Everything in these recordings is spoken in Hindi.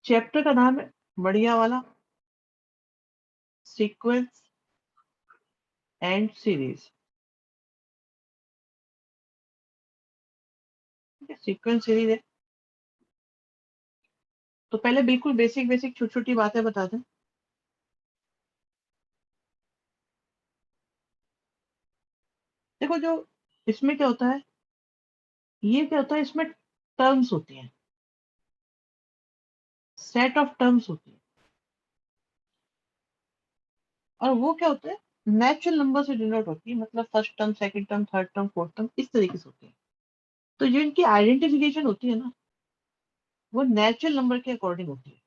चैप्टर का नाम है बढ़िया वाला, sequence and series. Sequence series है। तो पहले बिल्कुल बेसिक बेसिक छोटी छोटी बातें बता दें। देखो, जो इसमें क्या होता है, ये क्या होता है, इसमें टर्म्स होती हैं, सेट ऑफ टर्म्स होती है। और वो क्या होता है, नेचुरल नंबर से डिनोट होती है, मतलब first term, second term, third term, fourth term, इस तरीके से होती है। तो जो इनकी आइडेंटिफिकेशन होती है ना, वो नेचुरल नंबर के अकॉर्डिंग होती है।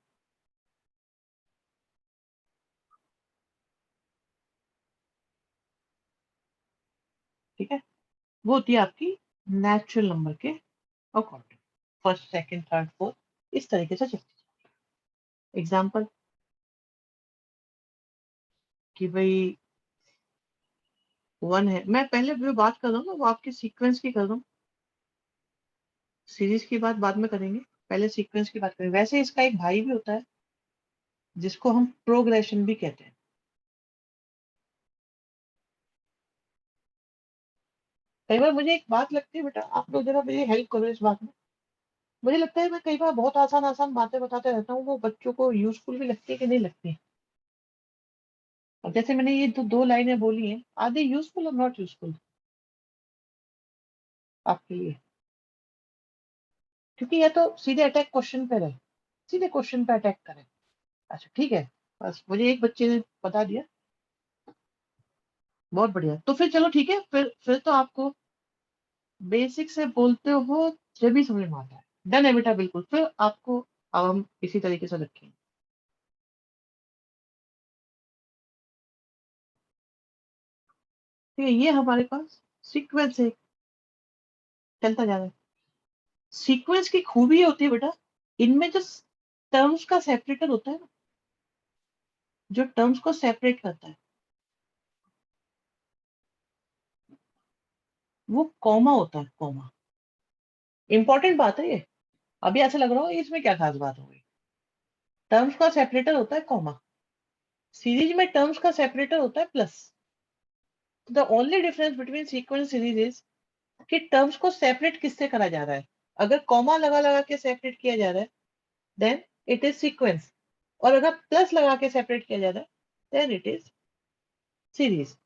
ठीक है, वो होती है आपकी नेचुरल नंबर के according, first second third fourth, इस तरीके से चलती है। एग्जाम्पल कि भाई 1 है, मैं पहले जो बात कर रहा हूँ ना वो आपकी सीक्वेंस की कर रहा हूँ, सीरीज की बात बाद में करेंगे, पहले सीक्वेंस की बात करेंगे। वैसे इसका एक भाई भी होता है जिसको हम प्रोग्रेशन भी कहते हैं। कई बार मुझे एक बात लगती है, बेटा आप लोग जरा मुझे हेल्प करो इस बात में। मुझे लगता है मैं कई बार बहुत आसान आसान बातें बताते रहता हूँ, वो बच्चों को यूजफुल भी लगती है कि नहीं लगती है। अब जैसे मैंने ये दो लाइनें बोली हैं, आर दे यूजफुल और नॉट यूजफुल आपके लिए? क्योंकि ये तो सीधे अटैक क्वेश्चन पे रहे, सीधे क्वेश्चन पे अटैक करें। अच्छा ठीक है, बस मुझे एक बच्चे ने बता दिया, बहुत बढ़िया। तो फिर चलो ठीक है, फिर तो आपको बेसिक से बोलते हो जब भी समझ में आता है। डन है बेटा, बिल्कुल। फिर आपको अब हम इसी तरीके से रखेंगे। ठीक है, ये हमारे पास सीक्वेंस है, चलता जा रहा है। सीक्वेंस की खूबी ये होती है बेटा, इनमें जो टर्म्स का सेपरेटर होता है ना, जो टर्म्स को सेपरेट करता है, वो कॉमा होता है, कॉमा। इंपॉर्टेंट बात है ये। अभी ऐसे लग रहा हो इसमें क्या खास बात हो गई। टर्म्स का सेपरेटर होता है कॉमा, सीरीज में टर्म्स का सेपरेटर होता है plus. The only difference between sequence series is कि टर्म्स को सेपरेट किससे करा जा रहा है। अगर कॉमा लगा लगा के सेपरेट किया जा रहा है देन इट इज सीक्वेंस, और अगर प्लस लगा के सेपरेट किया जा रहा है then it is series.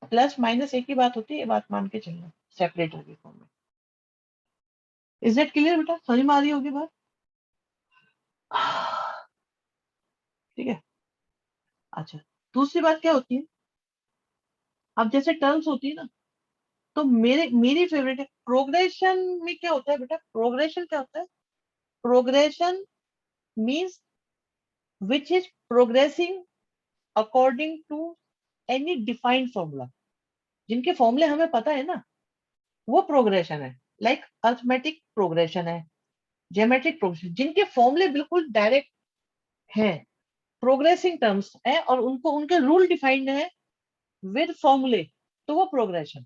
Plus minus एक ही बात होती है, ये बात मान के चलना, सेपरेटर के फॉर्म में। इज दैट क्लियर बेटा, समझ में आ रही होगी बात? ठीक है। अच्छा, दूसरी बात क्या होती है, अब जैसे टर्म्स होती है ना, तो मेरी फेवरेट है प्रोग्रेशन। में क्या होता है बेटा, प्रोग्रेशन क्या होता है, progression means which is progressing according to any defined formula. जिनके फॉर्मूले हमें पता है ना, वो प्रोग्रेशन है। लाइक अर्थमेटिक प्रोग्रेशन है, ज्योमेट्रिक प्रोग्रेशन, जिनके फॉर्मूले बिल्कुल डायरेक्ट हैं, प्रोग्रेसिंग टर्म्स है, और उनको उनके रूल डिफाइंड है विद फॉर्मूले, तो वो प्रोग्रेशन।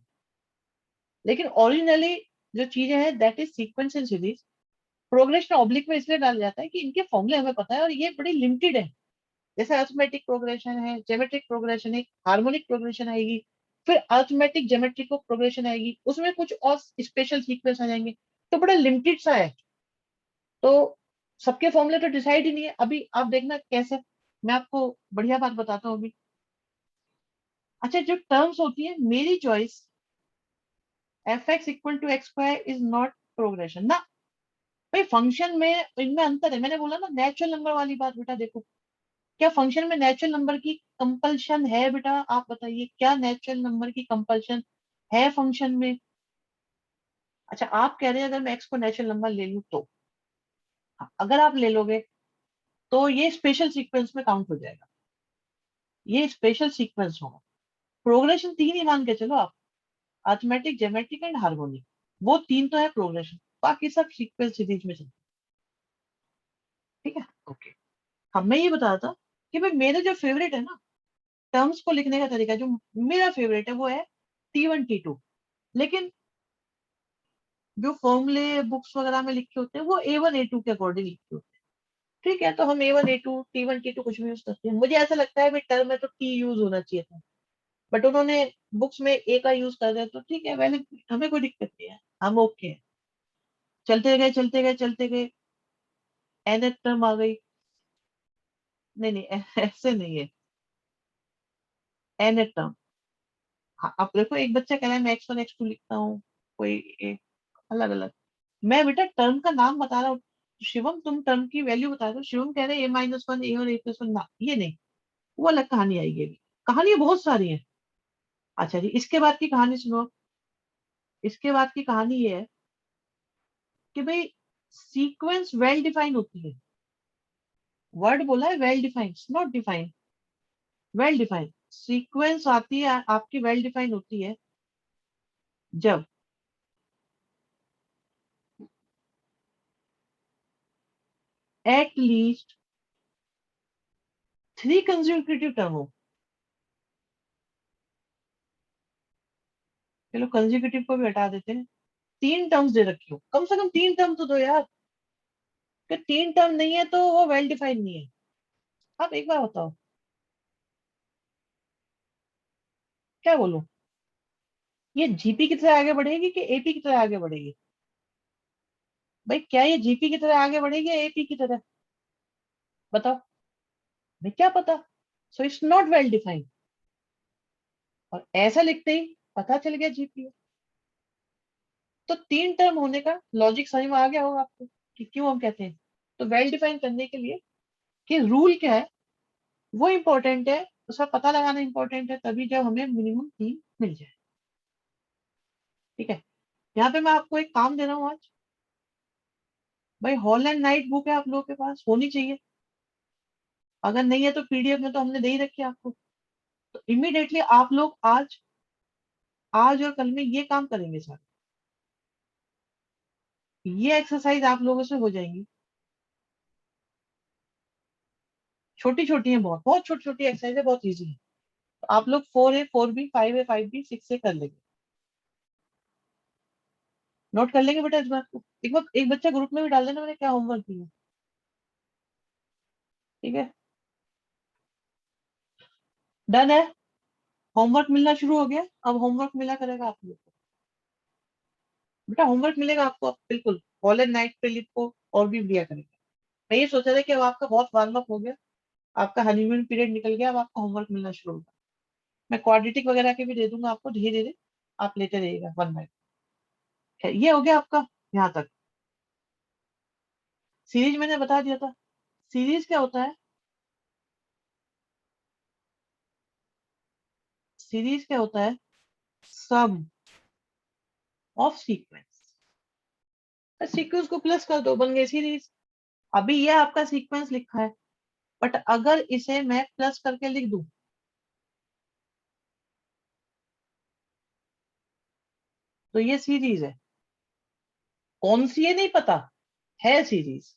लेकिन ओरिजिनली जो चीजें हैं that is sequence and series. Progression oblique में इसलिए डाल जाता है कि इनके फॉर्मूले हमें पता है और ये बड़ी लिमिटेड है। जैसे अर्थमेटिक प्रोग्रेशन है, ज्योमेट्रिक प्रोग्रेशन है, हार्मोनिक प्रोग्रेशन आएगी, फिर अर्थमेटिक ज्योमेट्रिक प्रोग्रेशन आएगी, उसमें कुछ और स्पेशल सीक्वेंस आ जाएंगे, तो बड़ा लिमिटेड सा है। तो सबके फॉर्मूले तो डिसाइड ही नहीं है। अभी आप देखना कैसे, मैं आपको बढ़िया बात बताता हूँ अभी। अच्छा, जो टर्म्स होती है, मेरी choice F X equal to X square is not progression ना। भाई फंक्शन में इनमें अंतर है, मैंने बोला ना नेचुरल नंबर वाली बात। बेटा देखो, क्या फंक्शन में नेचुरल नंबर की कंपल्शन है बेटा? आप बताइए, क्या नेचुरल नंबर की कंपल्शन है फंक्शन में? अच्छा, आप कह रहे हैं अगर मैं एक्स को नेचुरल नंबर ले लूं तो, हाँ, अगर आप ले लोगे तो ये स्पेशल सीक्वेंस में काउंट हो जाएगा, ये स्पेशल सीक्वेंस होगा। प्रोग्रेशन तीन ही मान के चलो आप, अर्थमेटिक, ज्योमेट्रिक एंड हार्मोनिक, वो तीन तो है प्रोग्रेशन, बाकी सब सीक्वेंस सीरीज में चलते हैं। ठीक है, ओके। हाँ, मैं ये बता रहा था कि भाई मेरे जो फेवरेट है ना, टर्म्स को लिखने का तरीका जो मेरा फेवरेट है वो है T1 T2। लेकिन जो फॉर्मूले बुक्स वगैरह में लिखे होते हैं वो A1 A2 के अकॉर्डिंग लिखे होते हैं। ठीक है, तो हम A1 A2 T1 T2 कुछ भी यूज करते हैं। मुझे ऐसा लगता है भाई टर्म में तो टी यूज होना चाहिए था, बट उन्होंने बुक्स में ए का यूज कर दिया, तो ठीक है, वैसे हमें कोई दिक्कत नहीं है, हम ओके हैं। चलते गए चलते गए चलते गए, एन टर्म आ गई। नहीं नहीं, ऐसे नहीं है। एन टर्म, हाँ, अब देखो एक बच्चा कह रहा है मैं X1 X2 लिखता हूँ, कोई एक अलग अलग। मैं बेटा टर्म का नाम बता रहा हूँ। शिवम तुम टर्म की वैल्यू बता दो, शिवम कह रहे हैं A-1 A और A+1 ना, ये नहीं, वो अलग कहानी आएगी अभी। कहानी बहुत सारी है। अच्छा जी, इसके बाद की कहानी सुनो। इसके बाद की कहानी ये है कि भाई सीक्वेंस वेल डिफाइन होती है। वर्ड बोला है well defined, not defined, well defined. Sequence आती है आपकी, वेल डिफाइंड होती है जब एट लीस्ट 3 कंसेक्यूटिव टर्म हो। चलो कंसेक्यूटिव को भी हटा देते हैं। 3 टर्म्स दे रखी हो, कम से कम 3 टर्म तो दो यार। कि 3 टर्म नहीं है तो वो वेल डिफाइंड नहीं है। आप एक बार बताओ, क्या बोलो, ये जीपी की तरह आगे बढ़ेगी कि एपी की तरह आगे बढ़ेगी? भाई क्या ये जीपी की तरह आगे बढ़ेगी या एपी की तरह? बताओ। मैं क्या पता। So it's not well defined. और ऐसा लिखते ही पता चल गया जीपी है। तो 3 टर्म होने का लॉजिक समझ में आ गया होगा आपको कि क्यों हम कहते हैं। तो वेल डिफाइन करने के लिए कि रूल क्या है वो इंपॉर्टेंट है, उसका पता लगाना इंपॉर्टेंट है, तभी जब हमें मिनिमम 3 मिल जाए। ठीक है, यहाँ पे मैं आपको एक काम दे रहा हूँ आज। भाई हॉल एंड नाइट बुक है आप लोगों के पास, होनी चाहिए। अगर नहीं है तो पीडीएफ में तो हमने दे ही रखी है आपको। तो इमीडिएटली आप लोग आज आज और कल में ये काम करेंगे सर। ये एक्सरसाइज आप लोगों से हो जाएंगी। छोटी छोटी है, बहुत बहुत छोटी छोटी एक्सरसाइज है, बहुत इजी है। तो आप लोग 4A 4B 5A 5B 6A कर लेंगे। नोट कर लेंगे बेटा इस बात को। एक बार एक बच्चा ग्रुप में भी डाल देना मैंने क्या होमवर्क दिया। ठीक है, डन है। होमवर्क मिलना शुरू हो गया। अब होमवर्क मिला करेगा आप लोग को। बेटा होमवर्क मिलेगा आपको, अब बिल्कुल हॉल एंड नाइट पे लिखो और भी दिया करेगा। मैं ये सोचा था कि अब आपका बहुत वार्म अप हो गया, आपका हनीमून पीरियड निकल गया, अब आपका होमवर्क मिलना शुरू होगा। मैं क्वाड्रेटिक वगैरह के भी दे दूंगा आपको धीरे धीरे, आप लेते रहिएगा वन बाय। ये हो गया आपका यहाँ तक। सीरीज मैंने बता दिया था। सीरीज क्या होता है? सीरीज क्या होता है? सम ऑफ सीक्वेंस। सीक्वेंस को प्लस कर दो, बन गई सीरीज। अभी ये आपका सीक्वेंस लिखा है, बट अगर इसे मैं प्लस करके लिख दूं तो ये सीरीज है। कौन सी है नहीं पता, है सीरीज।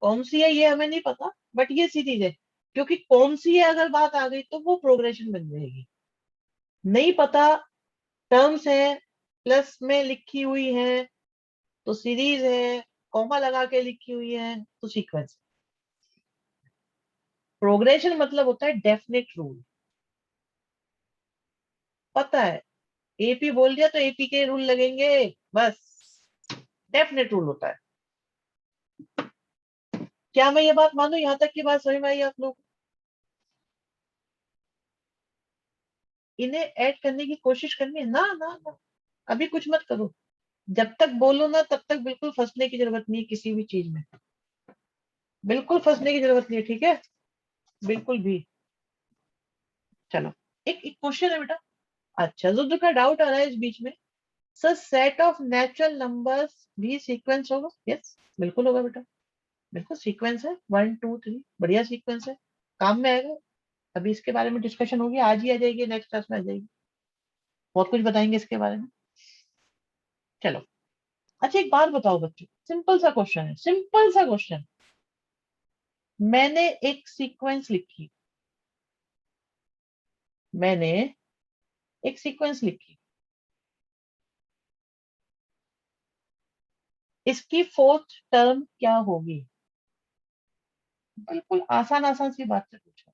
कौन सी है ये हमें नहीं पता, बट ये सीरीज है। क्योंकि कौन सी है अगर बात आ गई तो वो प्रोग्रेशन बन जाएगी। नहीं पता, टर्म्स है, प्लस में लिखी हुई है तो सीरीज है, कॉमा लगा के लिखी हुई है तो सीक्वेंस। प्रोग्रेशन मतलब होता है डेफिनेट रूल। पता है, एपी बोल दिया तो एपी के रूल लगेंगे, बस। डेफिनेट रूल होता है। क्या मैं ये बात मानू? यहाँ तक की बात समझ में आई आप लोग? इन्हें ऐड करने की कोशिश करनी है ना, ना ना, अभी कुछ मत करो। जब तक बोलो ना तब तक बिल्कुल फंसने की जरूरत नहीं है किसी भी चीज में। बिल्कुल फंसने की जरूरत नहीं है, ठीक है, बिल्कुल भी। चलो, एक एक क्वेश्चन है बेटा। अच्छा, जो का डाउट आ रहा है इस बीच में, sir set of natural numbers भी सीक्वेंस होगा? यस, बिल्कुल होगा बेटा। बिल्कुल सीक्वेंस है, 1 2 3, बढ़िया सीक्वेंस है, काम में आएगा। अभी इसके बारे में डिस्कशन होगी, आज ही आ जाएगी, नेक्स्ट क्लास में आ जाएगी। बहुत कुछ बताएंगे इसके बारे में। चलो, अच्छा एक बात बताओ बच्चों, सिंपल सा क्वेश्चन है, सिंपल सा क्वेश्चन। मैंने एक सीक्वेंस लिखी, मैंने एक सीक्वेंस लिखी। इसकी फोर्थ टर्म क्या होगी? बिल्कुल आसान आसान सी बात से पूछो।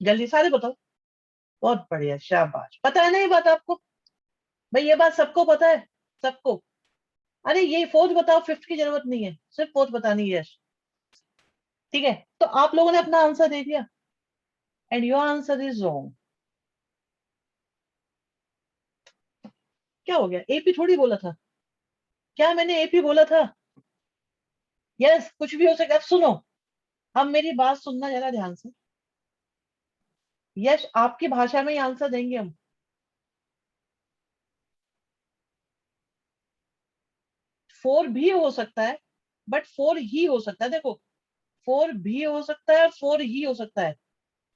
जल्दी सारे बताओ। बहुत बढ़िया, शाबाश। पता है ना ये बात आपको? भाई ये बात सबको पता है, सबको। अरे ये फोर्थ बताओ, फिफ्थ की जरूरत नहीं है, सिर्फ फोर्थ बतानी है, यश। ठीक है, तो आप लोगों ने अपना आंसर दे दिया, and your answer is wrong. क्या हो गया? एपी थोड़ी बोला था। क्या मैंने एपी बोला था? यस, कुछ भी हो सकता है। अब सुनो, अब मेरी बात सुनना जरा ध्यान से। यश, आपकी भाषा में ही आंसर देंगे हम। फोर भी हो सकता है, बट फोर ही हो सकता है, देखो। फोर भी हो सकता है, फोर ही हो सकता है।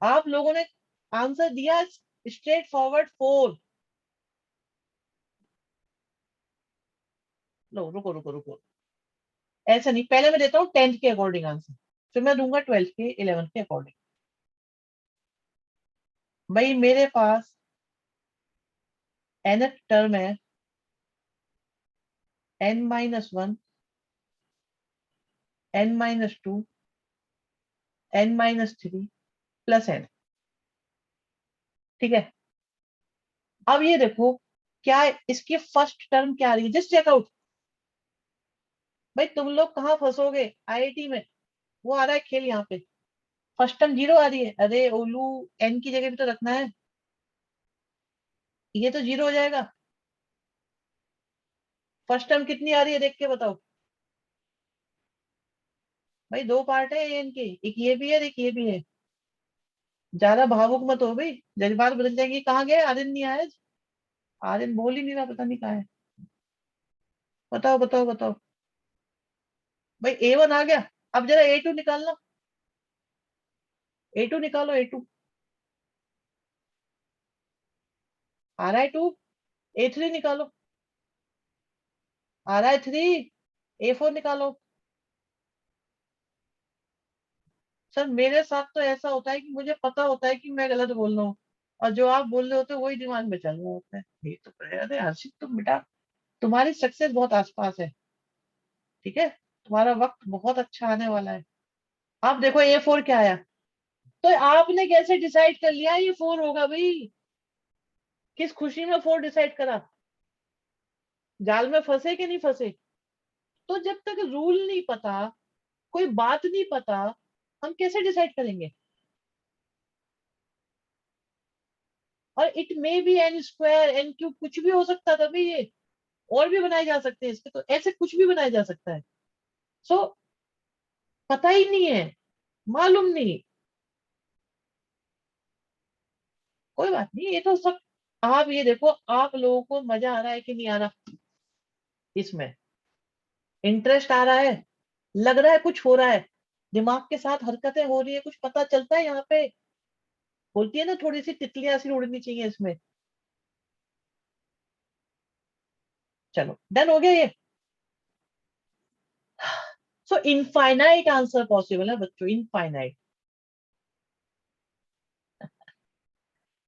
आप लोगों ने आंसर दिया स्ट्रेट फॉरवर्ड फोर। लो, रुको रुको रुको। ऐसा नहीं, पहले मैं देता हूँ टेंथ के अकॉर्डिंग आंसर, फिर मैं दूंगा ट्वेल्थ के, इलेवंथ के अकॉर्डिंग। भाई मेरे पास एन टर्म है, n-1, n-2, n-3 plus n। ठीक है, अब ये देखो, क्या इसकी फर्स्ट टर्म क्या आ रही है? Just check out. भाई तुम लोग कहाँ फंसोगे आईआईटी में, वो आ रहा है खेल यहाँ पे। फर्स्ट टर्म जीरो आ रही है, अरे ओलू, एन की जगह भी तो रखना है। ये तो जीरो हो जाएगा। फर्स्ट टर्म कितनी आ रही है, देख के बताओ। भाई दो पार्ट है एन के, एक ये भी है, एक ये भी है। ज्यादा भावुक मत हो भाई, जज्बात बदल जाएंगे। कहाँ गए? आर्यन नहीं आया आज? आर्यन बोल ही नहीं रहा, पता नहीं कहाँ है। बताओ बताओ बताओ। भाई A1 आ गया। अब जरा A2 निकालना। A2 निकालो, A2। आ रहा है टू। A3 निकालो। आ रहा है थ्री। A4 निकालो। सर मेरे साथ तो ऐसा होता है कि मुझे पता होता है कि मैं गलत बोल रहा हूँ, और जो आप बोल रहे होते हैं वही दिमाग में चल रहा होता है। ये तो अरे हर्षित, तुम बेटा, तुम्हारी सक्सेस बहुत आसपास है। ठीक है, तुम्हारा वक्त बहुत अच्छा आने वाला है। आप देखो A4 क्या आया। तो आपने कैसे डिसाइड कर लिया ये फोर होगा भाई? किस खुशी में फोर डिसाइड करा? जाल में फंसे कि नहीं फंसे? तो जब तक रूल नहीं पता, कोई बात नहीं पता, हम कैसे डिसाइड करेंगे? और it may be n² n³ कुछ भी हो सकता था भाई ये। और भी बनाए जा सकते हैं इसके, तो ऐसे कुछ भी बनाया जा सकता है। सो पता ही नहीं है, मालूम नहीं। कोई बात नहीं, ये तो सब। आप ये देखो, आप लोगों को मजा आ रहा है कि नहीं आ रहा इसमें? इंटरेस्ट आ रहा है? लग रहा है कुछ हो रहा है? दिमाग के साथ हरकतें हो रही है, कुछ पता चलता है यहाँ पे? बोलती है ना, थोड़ी सी तितलियां सी उड़नी चाहिए इसमें। चलो, डन हो गया ये। सो इनफाइनाइट आंसर पॉसिबल है बच्चों, इनफाइनाइट।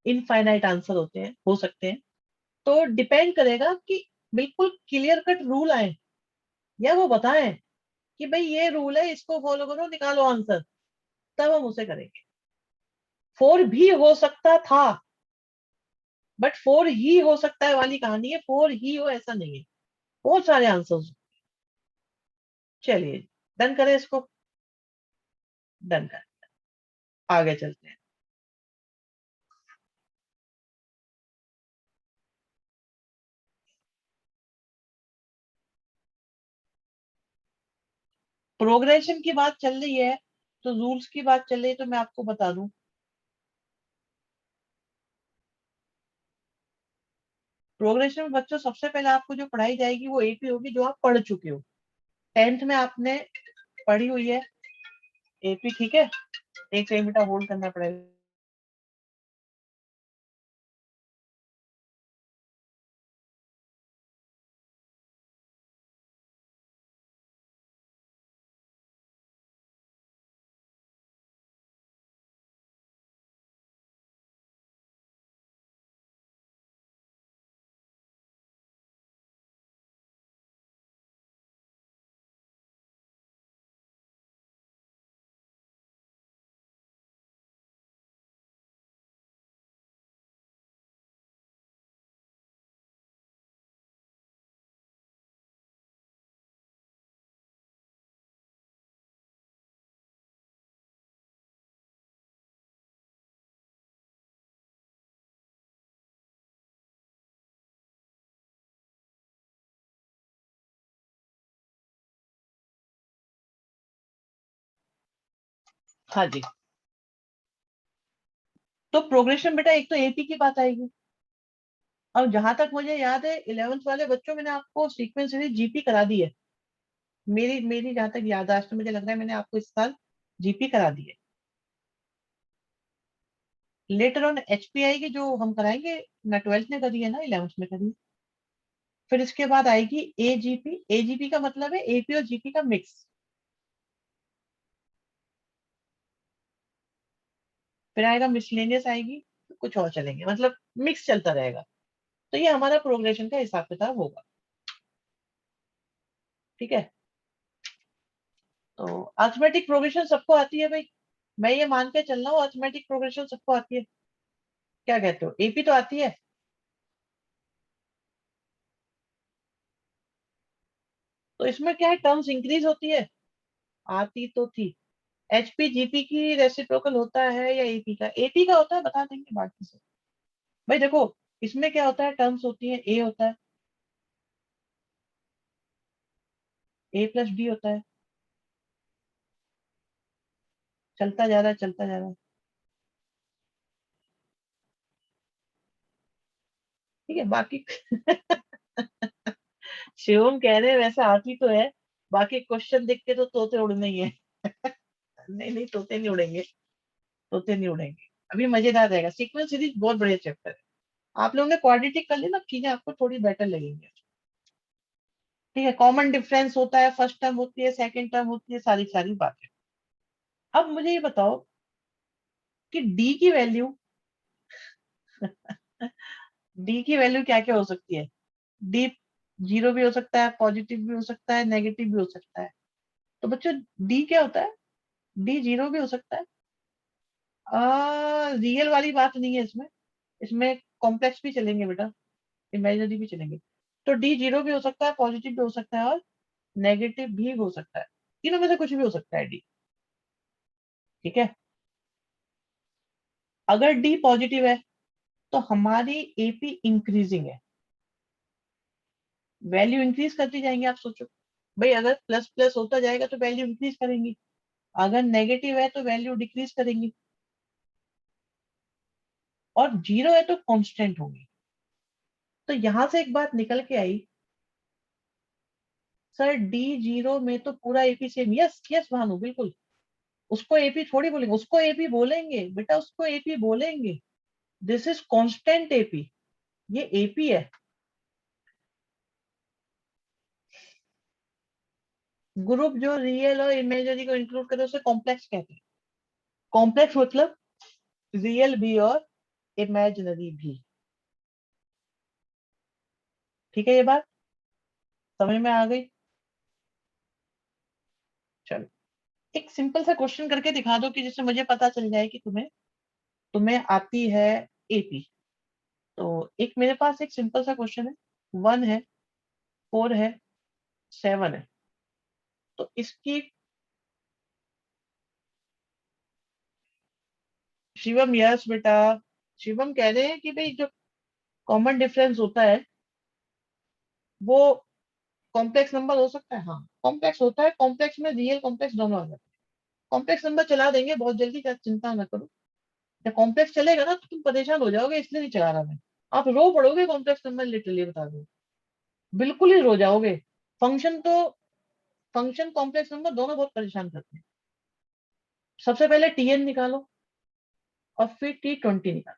इनफाइनाइट आंसर होते हैं, हो सकते हैं। तो डिपेंड करेगा कि बिल्कुल क्लियर कट रूल आए, या वो बताएं कि भाई ये रूल है, इसको फॉलो करो, निकालो आंसर। तब हम उसे करेंगे। फोर भी हो सकता था, बट फोर ही हो सकता है वाली कहानी है, फोर ही हो ऐसा नहीं है। बहुत सारे आंसर्स। चलिए, डन करें इसको। डन कर, आगे चलते हैं। प्रोग्रेशन की बात चल रही है, तो रूल्स की बात चल रही है, तो मैं आपको बता दूं। प्रोग्रेशन में बच्चों सबसे पहले आपको जो पढ़ाई जाएगी वो एपी होगी, जो आप पढ़ चुके हो। टेंथ में आपने पढ़ी हुई है एपी। ठीक है, एक सेकंड बेटा, होल्ड करना पड़ेगा। हाँ जी। तो प्रोग्रेशन बेटा एक तो एपी की बात आएगी। और जहां तक मुझे याद है 11th वाले बच्चों, मैंने आपको सीक्वेंस सीरीज जीपी करा दी है। मेरी मेरी जहां तक याददाश्त है, मुझे लग रहा है मैंने आपको इस साल जीपी करा दी है। लेटर ऑन एचपी आएगी जो हम कराएंगे। ना 12th में करी है ना 11th में करी है। फिर इसके बाद आएगी एजीपी। एजीपी का मतलब है एपी और जीपी का मिक्स। फिर आएगा मिसलेनियस आएगी। कुछ और चलेंगे, मतलब मिक्स चलता रहेगा। तो ये हमारा प्रोग्रेशन का हिसाब किताब होगा। ठीक है। तो अर्थमेटिक प्रोग्रेशन सबको आती है भाई। मैं ये मान के चल रहा हूँ अर्थमेटिक प्रोग्रेशन सबको आती है। क्या कहते हो, एपी तो आती है। तो इसमें क्या है, टर्म्स इंक्रीज होती है। आती तो थी। एचपी जीपी की रेसिप्रोकल होता है या एपी का? एपी का होता है, बता देंगे बाकी से। भाई देखो, इसमें क्या होता है, टर्म्स होती है, ए होता है, ए प्लस डी होता है। चलता जा रहा है, चलता जा रहा है। ठीक है बाकी। शिवम कह रहे हैं वैसे आती तो है। बाकी क्वेश्चन देख के तो तोते उड़ने ही है। नहीं नहीं, तोते नहीं उड़ेंगे। तोते नहीं उड़ेंगे। अभी मजेदार रहेगा, सीक्वेंस सीरीज बहुत बढ़िया चैप्टर है। आप लोगों ने क्वाड्रेटिक कर लिया ना, चीजें आपको थोड़ी बेटर लगेंगी। ठीक है, कॉमन डिफरेंस होता है, फर्स्ट टर्म होती है, सेकंड टर्म होती है, सारी सारी बातें। अब मुझे ये बताओ कि डी की वैल्यू, डी की वैल्यू क्या क्या हो सकती है? डी जीरो भी हो सकता है, पॉजिटिव भी हो सकता है, नेगेटिव भी हो सकता है। तो बच्चों, डी क्या होता है? डी जीरो भी हो सकता है। रियल वाली बात नहीं है इसमें। इसमें कॉम्प्लेक्स भी चलेंगे बेटा, इमेजिनरी भी चलेंगे। तो डी जीरो भी हो सकता है, पॉजिटिव भी हो सकता है, और नेगेटिव भी हो सकता है। तीनों में से कुछ भी हो सकता है डी। ठीक है। अगर डी पॉजिटिव है तो हमारी एपी इंक्रीजिंग है। वैल्यू इंक्रीज करती जाएंगे, आप सोचो। भाई अगर प्लस प्लस होता जाएगा तो वैल्यू इंक्रीज करेंगी। अगर नेगेटिव है तो वैल्यू डिक्रीज करेंगी। और जीरो है तो कांस्टेंट होगी। तो यहां से एक बात निकल के आई, सर डी जीरो में तो पूरा AP same. Yes yes Bhanu, बिल्कुल। उसको एपी थोड़ी बोलेंगे, उसको एपी बोलेंगे बेटा, उसको एपी बोलेंगे। This is constant AP. ये एपी है। ग्रुप जो रियल और इमेजिनरी को इंक्लूड करे उसे कॉम्प्लेक्स कहते हैं। कॉम्प्लेक्स मतलब रियल भी और इमेजिनरी भी। ठीक है, ये बात समझ में आ गई? चलो, एक सिंपल सा क्वेश्चन करके दिखा दो कि जिससे मुझे पता चल जाए कि तुम्हें तुम्हें आती है एपी। तो एक मेरे पास एक सिंपल सा क्वेश्चन है। 1 है, 4 है, 7 है। तो इसकी, शिवम यस बेटा। शिवम कह रहे हैं कि भाई जो कॉमन डिफरेंस होता है वो कॉम्प्लेक्स नंबर हो सकता है। हाँ, कॉम्प्लेक्स होता है। कॉम्प्लेक्स में रियल कॉम्प्लेक्स दोनों आ जाते हैं। कॉम्प्लेक्स नंबर चला देंगे बहुत जल्दी, क्या चिंता ना करो। जब कॉम्प्लेक्स चलेगा ना तो तुम परेशान हो जाओगे, इसलिए नहीं चला रहा मैं। आप रो पड़ोगे कॉम्प्लेक्स नंबर, लिटरली बता दो। बिल्कुल ही रो जाओगे। फंक्शन तो, फंक्शन कॉम्प्लेक्स नंबर दोनों बहुत परेशान करते हैं। सबसे पहले टीएन निकालो और फिर T20 निकालो।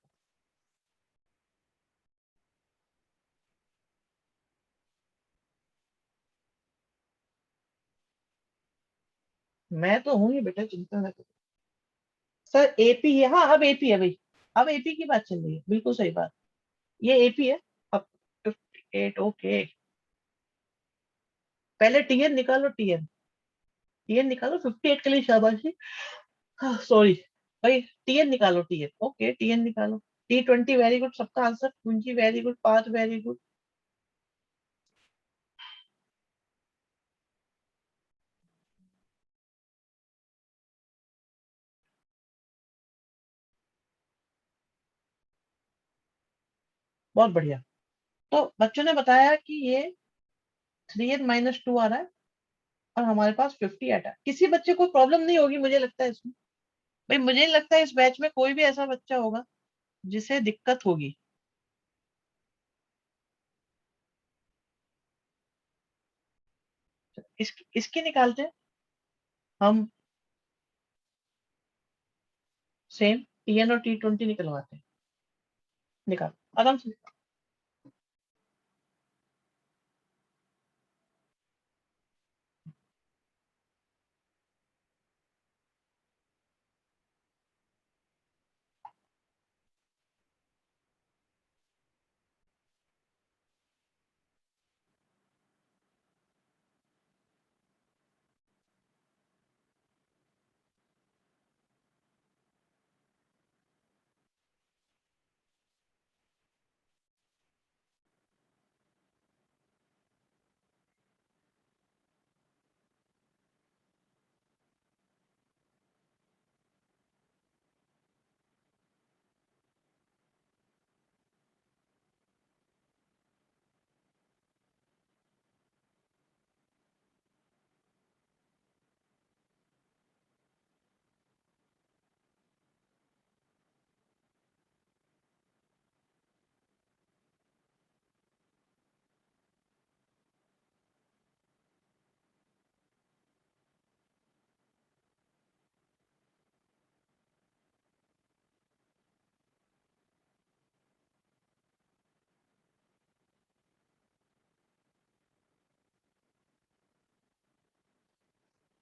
मैं तो हूं ही बेटा, चिंता ना करो। सर एपी है, हाँ अब एपी है भाई। अब एपी की बात चल रही है, बिल्कुल सही बात। ये एपी है। अब 58, ओके। पहले टीएन निकालो, टीएन। टीएन निकालो 58 के लिए शाबाशी। हाँ सॉरी भाई, टीएन निकालो, टीएन, ओके टीएन निकालो। T20 वेरी गुड, सबका आंसर। कुंजी वेरी गुड, पांच वेरी गुड। बहुत बढ़िया। तो बच्चों ने बताया कि ये 3n-2 आ रहा है और हमारे पास 58 है। किसी बच्चे को प्रॉब्लम नहीं होगी मुझे लगता है इसमें। भाई मुझे नहीं लगता इस बैच में कोई भी ऐसा बच्चा होगा जिसे दिक्कत होगी। इसकी निकालते हैं हम। सेम टीएन और T20 निकलवाते हैं। निकाल आराम से।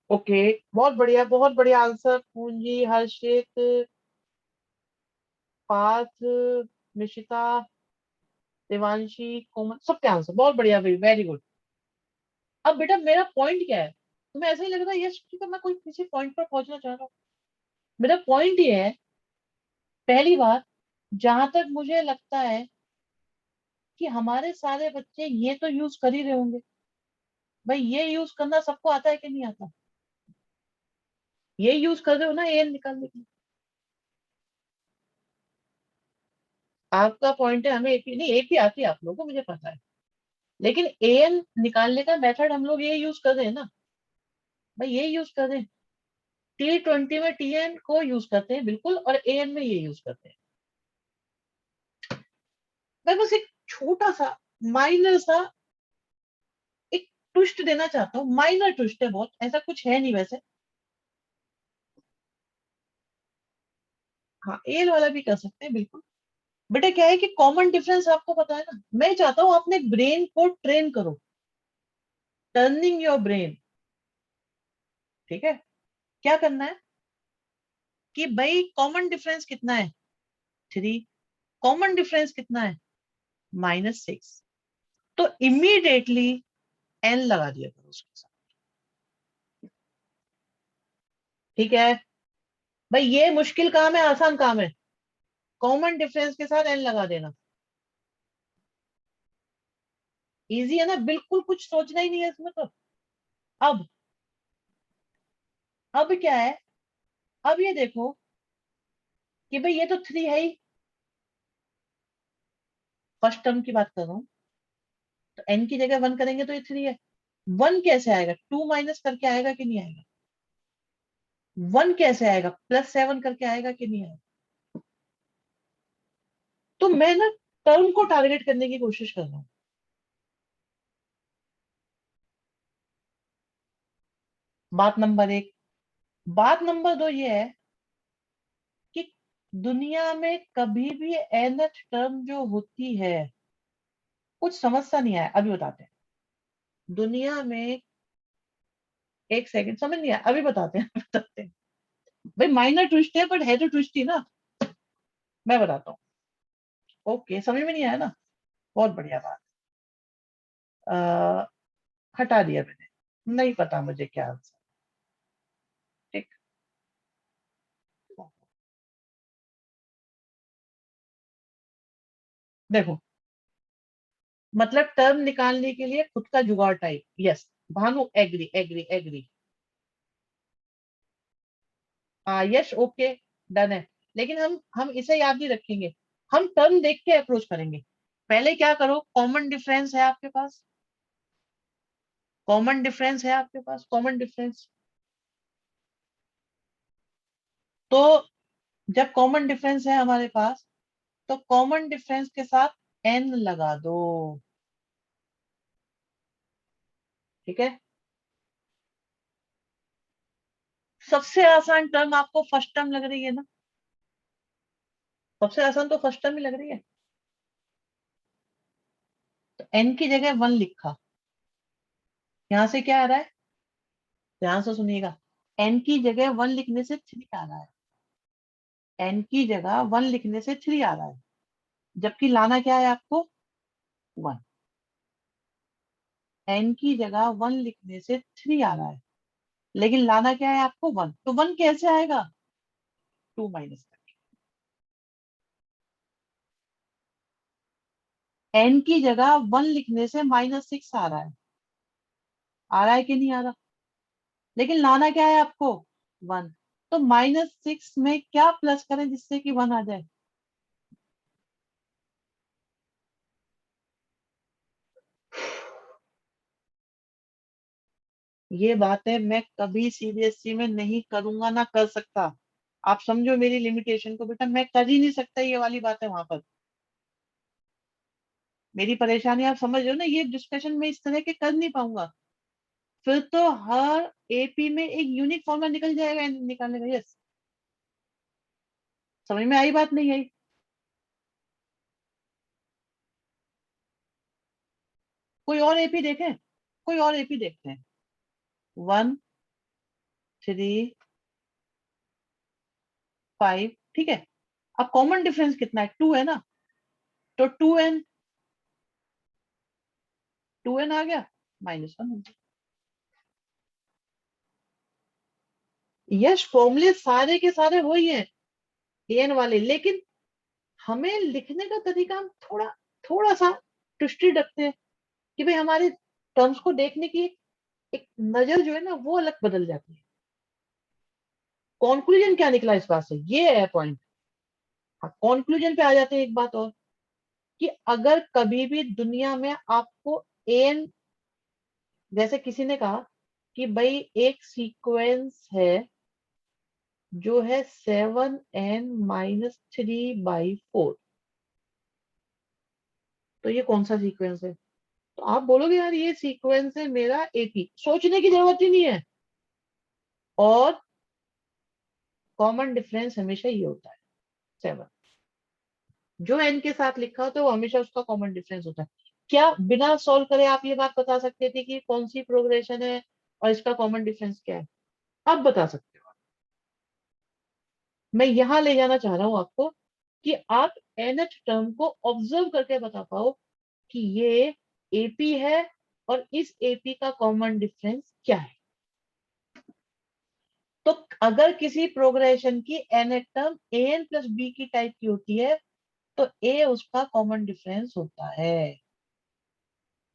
ओके, बहुत बढ़िया आंसर पूंजी, हर्षित, पार्थ, निशिता, देवांशी, कोमल, सबके आंसर बहुत बढ़िया भाई, वेरी गुड। अब बेटा मेरा पॉइंट क्या है? तुम्हें ऐसा ही लग रहा है यस ठीक है मैं कोई किसी पॉइंट पर पहुंचना चाह रहा हूँ? मेरा पॉइंट ये है, पहली बात, जहां तक मुझे लगता है कि हमारे सारे बच्चे ये तो यूज कर ही रहे होंगे। भाई ये यूज करना सबको आता है कि नहीं आता? ये यूज कर रहे हो ना एन निकालने के लिए? आपका पॉइंट है हमें एपी नहीं, एपी आती है आप लोगों को, मुझे पता है। लेकिन एन निकालने का मेथड हम लोग ये यूज कर रहे हैं ना। भाई ये यूज कर रहे हैं। T20 में टीएन को यूज करते हैं बिल्कुल, और एएन में ये यूज करते हैं। मैं बस एक छोटा सा, माइनर सा एक ट्विस्ट देना चाहता हूँ। माइनर ट्विस्ट है, बहुत ऐसा कुछ है नहीं वैसे। हाँ एल वाला भी कर सकते हैं बिल्कुल। बेटा क्या है कि कॉमन डिफरेंस आपको पता है ना, मैं चाहता हूँ अपने ब्रेन को ट्रेन करो, टर्निंग योर ब्रेन। ठीक है, क्या करना है कि भाई कॉमन डिफरेंस कितना है? 3। कॉमन डिफरेंस कितना है? -6। तो इमीडिएटली एन लगा दिया करो उसके साथ। ठीक है भाई, ये मुश्किल काम है आसान काम है? कॉमन डिफरेंस के साथ एन लगा देना। इजी है ना, बिल्कुल कुछ सोचना ही नहीं है इसमें तो। अब अब क्या है, अब ये देखो कि भाई ये तो 3 है ही। फर्स्ट टर्म की बात कर रहा हूँ, तो एन की जगह 1 करेंगे तो ये 3 है। 1 कैसे आएगा? 2 माइनस करके आएगा कि नहीं आएगा? 1 कैसे आएगा? +7 करके आएगा कि नहीं आएगा? तो मैं ना टर्म को टारगेट करने की कोशिश कर रहा हूँ। बात नंबर 1। बात नंबर 2 ये है कि दुनिया में कभी भी nth टर्म जो होती है, कुछ समझ सा नहीं आया, अभी बताते हैं। दुनिया में, एक सेकंड, समझ नहीं आया, अभी बताते हैं बताते हैं। भाई माइनर ट्विस्ट है बट है तो ट्विस्ट ही ना। मैं बताता हूँ। ओके, समझ में नहीं आया ना? बहुत बढ़िया बात। आ, हटा दिया मैंने, नहीं पता मुझे क्या आंसर। ठीक। देखो, मतलब टर्म निकालने के लिए खुद का जुगाड़ type, yes. Bhanu agree agree agree. Yes okay, done है। लेकिन हम इसे याद नहीं रखेंगे, हम टर्म देख के अप्रोच करेंगे। पहले क्या करो, कॉमन डिफरेंस है आपके पास? कॉमन डिफरेंस है आपके पास? कॉमन डिफरेंस तो जब कॉमन डिफरेंस है हमारे पास, तो कॉमन डिफरेंस के साथ n लगा दो। ठीक है। सबसे आसान टर्म आपको फर्स्ट टर्म लग रही है ना? सबसे आसान तो फर्स्ट टर्म ही लग रही है। तो n की जगह 1 लिखा। यहां से क्या आ रहा है? ध्यान से सुनिएगा। n की जगह 1 लिखने से 3 आ रहा है। n की जगह 1 लिखने से 3 आ रहा है, जबकि लाना क्या है आपको? 1। n की जगह 1 लिखने से 3 आ रहा है, लेकिन लाना क्या है आपको? 1। तो 1 कैसे आएगा? 2 माइनस n की जगह 1 लिखने से -6 आ रहा है। आ रहा है कि नहीं आ रहा? लेकिन लाना क्या है आपको? 1। तो -6 में क्या प्लस करें जिससे कि 1 आ जाए? ये बातें मैं कभी सीबीएसई में नहीं करूंगा, ना कर सकता। आप समझो मेरी लिमिटेशन को बेटा, मैं कर ही नहीं सकता ये वाली बातें वहां पर। मेरी परेशानी आप समझ रहे हो ना, ये डिस्कशन में इस तरह के कर नहीं पाऊंगा। फिर तो हर एपी में एक यूनिक फॉर्मूला निकल जाएगा निकालने का। यस। समझ में आई बात नहीं आई? कोई और एपी देखें? कोई और एपी देखते हैं। 1, 3, 5। ठीक है। अब कॉमन डिफरेंस कितना है? 2 है ना? तो 2n आ गया, -1। यस, फॉर्मूले सारे के सारे वही है, एन वाले, लेकिन हमें लिखने का तरीका हम थोड़ा थोड़ा सा ट्विस्टेड रखते हैं, कि भाई हमारे टर्म्स को देखने की एक नजर जो है ना, वो अलग बदल जाती है। कॉन्क्लूजन क्या निकला इस बात से? ये है पॉइंट। हाँ, कॉन्क्लूजन पे आ जाते हैं। एक बात और, कि अगर कभी भी दुनिया में आपको एन, जैसे किसी ने कहा कि भाई एक सीक्वेंस है जो है 7n-3/4, तो ये कौन सा सीक्वेंस है? तो आप बोलोगे यार ये सीक्वेंस है मेरा एपी। सोचने की जरूरत ही नहीं है। और कॉमन डिफरेंस हमेशा ये होता है, 7। जो एन के साथ लिखा होता है वो हमेशा उसका कॉमन डिफरेंस होता है। क्या बिना सॉल्व करे आप ये बात बता सकते थे कि कौन सी प्रोग्रेशन है और इसका कॉमन डिफरेंस क्या है? आप बता सकते हो। मैं यहां ले जाना चाह रहा हूं आपको, कि आप एनएच टर्म को ऑब्जर्व करके बता पाओ कि ये एपी है, और इस एपी का कॉमन डिफरेंस क्या है। तो अगर किसी प्रोग्रेशन की nth term A N plus B की टाइप की होती है, तो ए उसका कॉमन डिफरेंस होता है।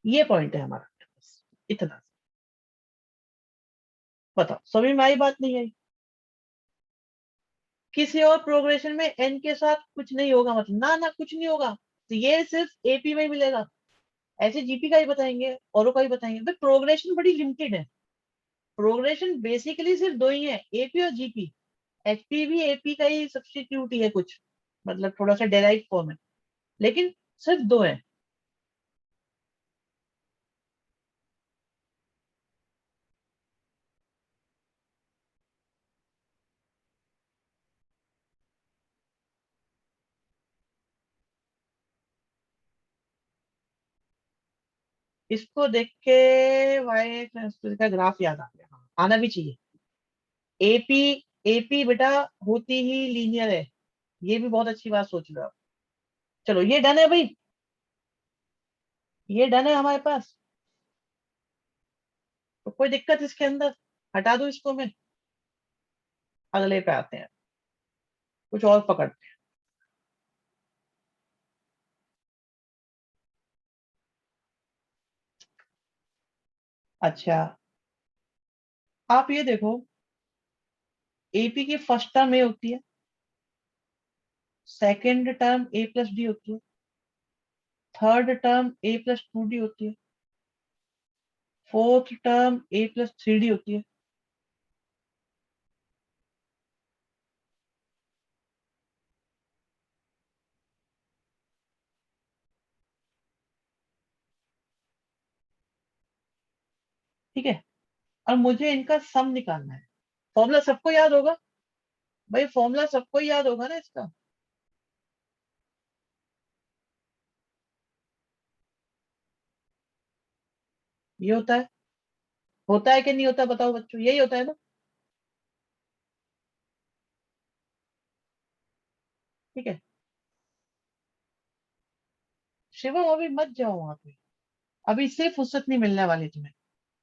ये पॉइंट है हमारा। बस इतना। बताओ, सभी में आई बात नहीं आई? किसी और प्रोग्रेशन में एन के साथ कुछ नहीं होगा, मतलब ना ना कुछ नहीं होगा, तो ये सिर्फ एपी में ही मिलेगा। ऐसे जीपी का ही बताएंगे, औरों का ही बताएंगे। भाई प्रोग्रेशन बड़ी लिमिटेड है। प्रोग्रेशन बेसिकली सिर्फ दो ही है, एपी और जीपी। एचपी भी एपी का ही सब्स्टिट्यूट ही है कुछ, मतलब थोड़ा सा डेराइव फॉर्म है, लेकिन सिर्फ दो है। इसको देख के वाई का ग्राफ याद आ गया। हाँ, आना भी चाहिए। एपी, एपी बेटा होती ही लीनियर है। ये भी बहुत अच्छी बात सोच रहे हो आप। चलो ये डन है भाई। ये डन है हमारे पास। तो कोई दिक्कत इसके अंदर? हटा दो इसको मैं। अगले पे आते हैं। कुछ और पकड़ते हैं। अच्छा, आप ये देखो, एपी की फर्स्ट टर्म ए होती है, सेकंड टर्म ए प्लस डी होती है, थर्ड टर्म a+2d होती है, फोर्थ टर्म a+3d होती है। ठीक है, और मुझे इनका सम निकालना है। फॉर्मूला सबको याद होगा भाई, फॉर्मूला सबको याद होगा ना इसका। ये होता है कि नहीं होता, बताओ बच्चों, यही होता है ना। ठीक है, शिवम अभी मत जाओ वहां पे, अभी इससे फुर्सत नहीं मिलने वाली तुम्हें।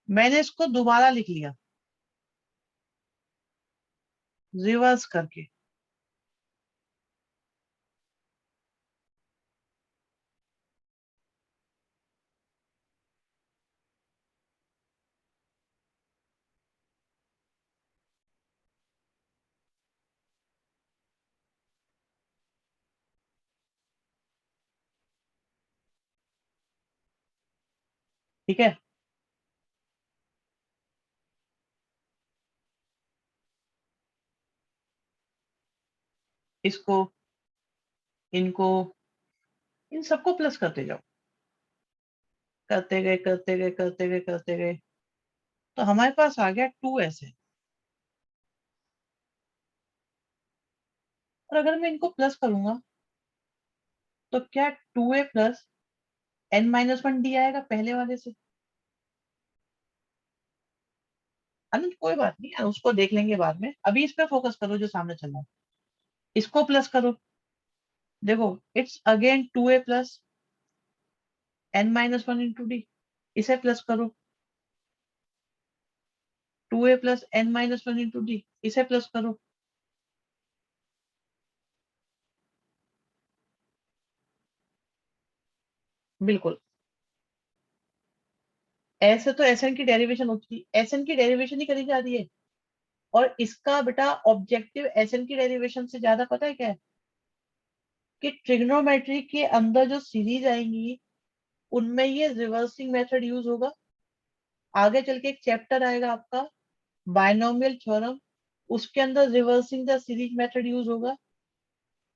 मैंने इसको दोबारा लिख लिया, रिवर्स करके। ठीक है, इसको, इनको, इन सबको प्लस करते जाओ, करते गए करते गए करते गए करते गए, तो हमारे पास आ गया 2 ऐसे। और अगर मैं इनको प्लस करूंगा तो क्या 2a+n-1d आएगा पहले वाले से। अनंत कोई बात नहीं यार, उसको देख लेंगे बाद में, अभी इस पे फोकस करो जो सामने चल रहा है। इसको प्लस करो, देखो, इट्स अगेन 2a+n-1 × d। इसे प्लस करो, 2a+n-1 × d। इसे प्लस करो। बिल्कुल, ऐसे तो एसएन की डेरिवेशन होती है, एसएन की डेरिवेशन ही करी जा रही है। और इसका बेटा ऑब्जेक्टिव एसएन की डेरिवेशन से ज्यादा पता है क्या है, कि ट्रिग्नोमेट्री के अंदर जो सीरीज आएंगी उनमें ये रिवर्सिंग मेथड यूज होगा। आगे चल के एक चैप्टर आएगा आपका, बायनोमियल थ्योरम, उसके अंदर reversing the series method use होगा।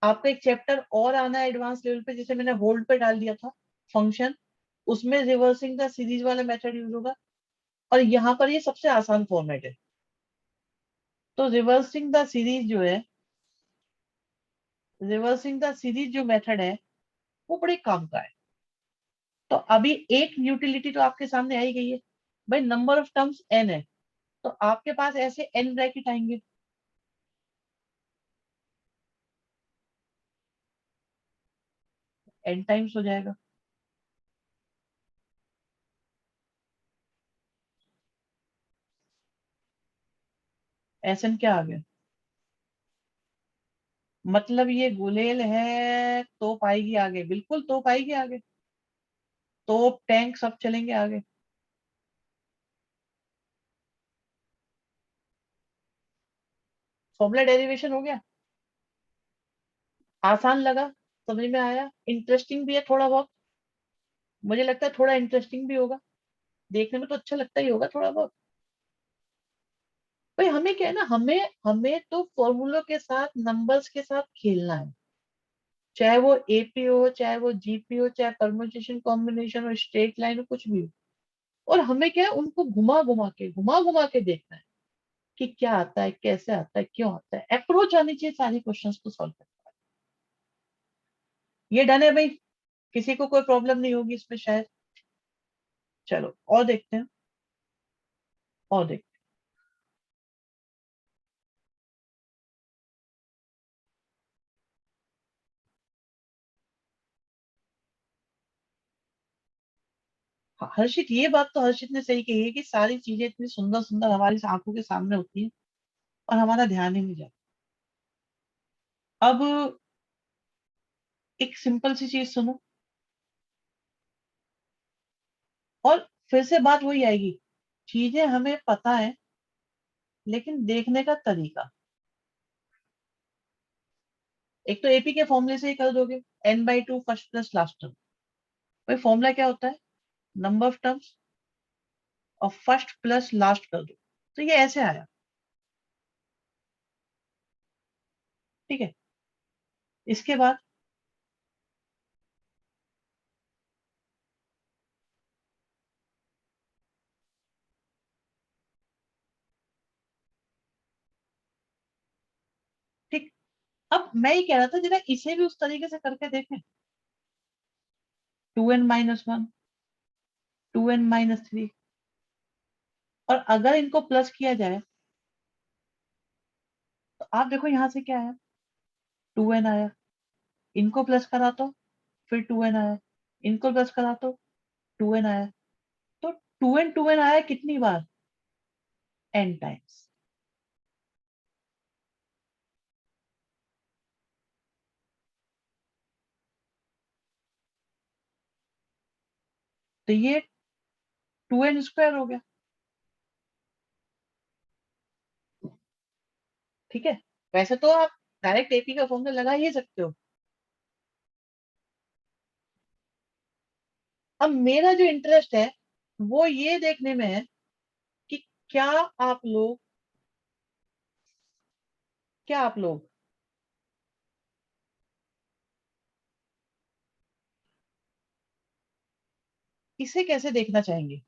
आपका एक चैप्टर और आना है एडवांस लेवल पे, जिसे मैंने होल्ड पे डाल दिया था, फंक्शन, उसमें रिवर्सिंग द सीरीज वाला मेथड यूज होगा। और यहाँ पर ये सबसे आसान फॉर्मेट है। तो रिवर्सिंग द सीरीज जो है, रिवर्सिंग द सीरीज जो मेथड है, वो बड़े काम का है। तो अभी एक यूटिलिटी तो आपके सामने आई गई है भाई, नंबर ऑफ टर्म्स एन है, तो आपके पास ऐसे एन ब्रैकेट आएंगे। एन टाइम्स हो जाएगा। एस एन क्या आ गया, मतलब ये गुलेल है तो पाएगी आगे, बिल्कुल तो पाएगी आगे, तोप टैंक सब चलेंगे आगे। फॉर्मूला डेरिवेशन हो गया, आसान लगा, समझ में आया, इंटरेस्टिंग भी है थोड़ा बहुत, मुझे लगता है थोड़ा इंटरेस्टिंग भी होगा, देखने में तो अच्छा लगता ही होगा थोड़ा बहुत। भाई हमें क्या है ना, हमें हमें तो फॉर्मूलों के साथ, नंबर्स के साथ खेलना है, चाहे वो एपी हो, चाहे वो जीपी हो, चाहे परम्यूटेशन कॉम्बिनेशन हो, स्ट्रेट लाइन हो, कुछ भी हो। और हमें क्या है, उनको घुमा घुमा के देखना है कि क्या आता है, कैसे आता है, क्यों आता है, अप्रोच आनी चाहिए सारी क्वेश्चंस को सॉल्व करने का। ये डन है भाई, किसी को कोई प्रॉब्लम नहीं होगी इसमें शायद। चलो और देखते हैं, और देखते हैं। हाँ, हर्षित, ये बात तो हर्षित ने सही कही है कि सारी चीजें इतनी सुंदर सुंदर हमारी आंखों के सामने होती हैं और हमारा ध्यान ही नहीं जाता। अब एक सिंपल सी चीज सुनो, और फिर से बात वही आएगी, चीजें हमें पता है लेकिन देखने का तरीका। एक तो एपी के फॉर्मूले से ही कर दोगे, n/2 first plus last term. भाई फॉर्मूला क्या होता है, नंबर ऑफ टर्म्स और फर्स्ट प्लस लास्ट कर दो, तो ये ऐसे आया। ठीक है, इसके बाद अब मैं ये कह रहा था जरा इसे भी उस तरीके से करके देखें। 2n-1, 2n-3, और अगर इनको प्लस किया जाए तो आप देखो यहां से क्या आया, 2n आया। इनको प्लस करा तो फिर 2n आया, इनको प्लस करा तो 2n आया। तो 2n आया कितनी बार, n टाइम्स। तो ये 2n² हो गया। ठीक है, वैसे तो आप डायरेक्ट एपी का फॉर्मूला लगा ही सकते हो। अब मेरा जो इंटरेस्ट है वो ये देखने में है कि क्या आप लोग क्या आप लोग इसे कैसे देखना चाहेंगे।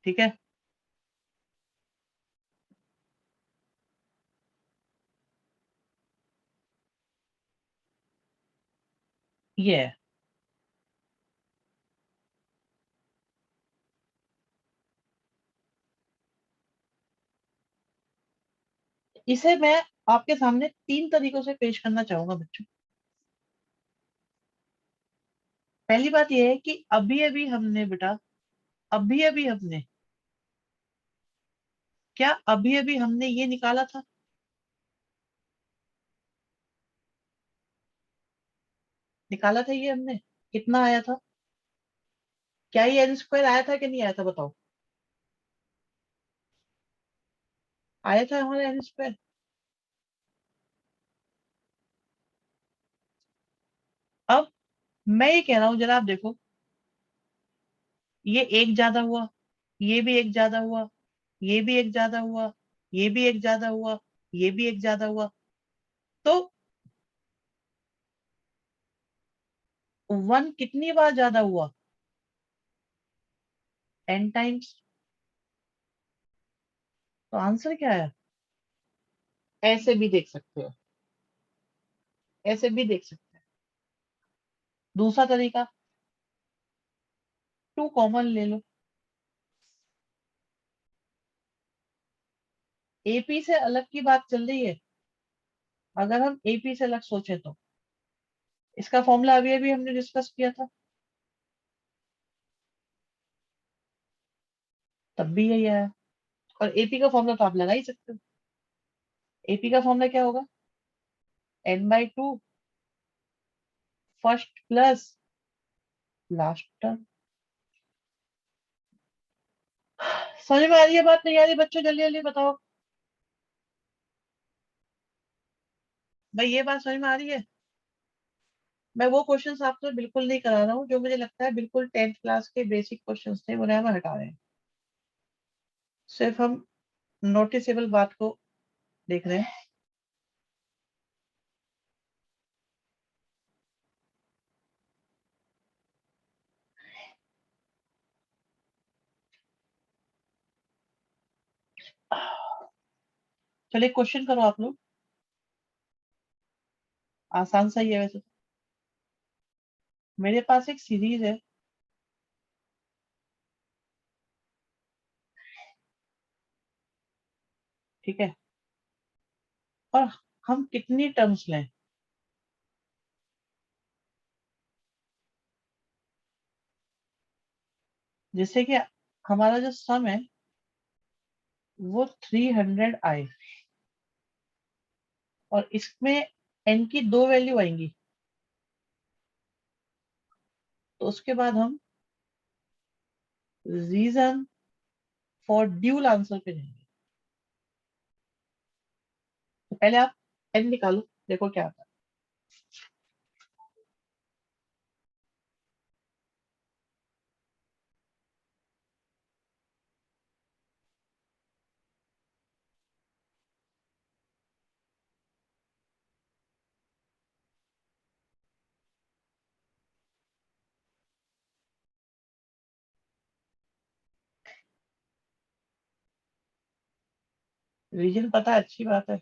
ठीक है, ये है। इसे मैं आपके सामने 3 तरीकों से पेश करना चाहूंगा बच्चों। पहली बात यह है कि अभी अभी हमने बेटा, अभी अभी हमने क्या अभी अभी हमने ये निकाला था, निकाला था ये हमने, कितना आया था। क्या ये n² आया था कि नहीं आया था बताओ। आया था हमारा n²। अब मैं ये कह रहा हूं, जरा आप देखो, ये एक ज्यादा हुआ, ये भी एक ज्यादा हुआ, ये भी एक ज्यादा हुआ, ये भी एक ज्यादा हुआ, ये भी एक ज्यादा हुआ। तो 1 कितनी बार ज्यादा हुआ, n टाइम्स। तो आंसर क्या है। ऐसे भी देख सकते हो, ऐसे भी देख सकते हैं। दूसरा तरीका, 2 कॉमन ले लो। एपी से अलग की बात चल रही है, अगर हम एपी से अलग सोचे तो इसका फॉर्मूला अभी अभी हमने डिस्कस किया था, तब भी यही आया। और एपी का फॉर्मूला तो आप लगा ही सकते हो। एपी का फॉर्मूला क्या होगा, n/2 first plus last term. समझ में आ रही है बात, नहीं आ रही बच्चों, जल्दी जल्दी बताओ। भाई ये बात समझ में आ रही है। मैं वो क्वेश्चंस आपसे बिल्कुल नहीं करा रहा हूँ जो मुझे लगता है बिल्कुल 10th क्लास के बेसिक क्वेश्चंस थे, उन्हें हम हटा रहे हैं। सिर्फ हम नोटिसेबल बात को देख रहे हैं। चलिए क्वेश्चन करो आप लोग, आसान सा ही है वैसे तो। मेरे पास एक सीरीज है, ठीक है, और हम कितनी टर्म्स लें। जैसे कि हमारा जो सम है वो 300 आए, और इसमें n की 2 वैल्यू आएंगी, तो उसके बाद हम रीजन फॉर ड्यूल आंसर पे जाएंगे। तो पहले आप n निकालो, देखो क्या आता रीजन पता है, अच्छी बात है।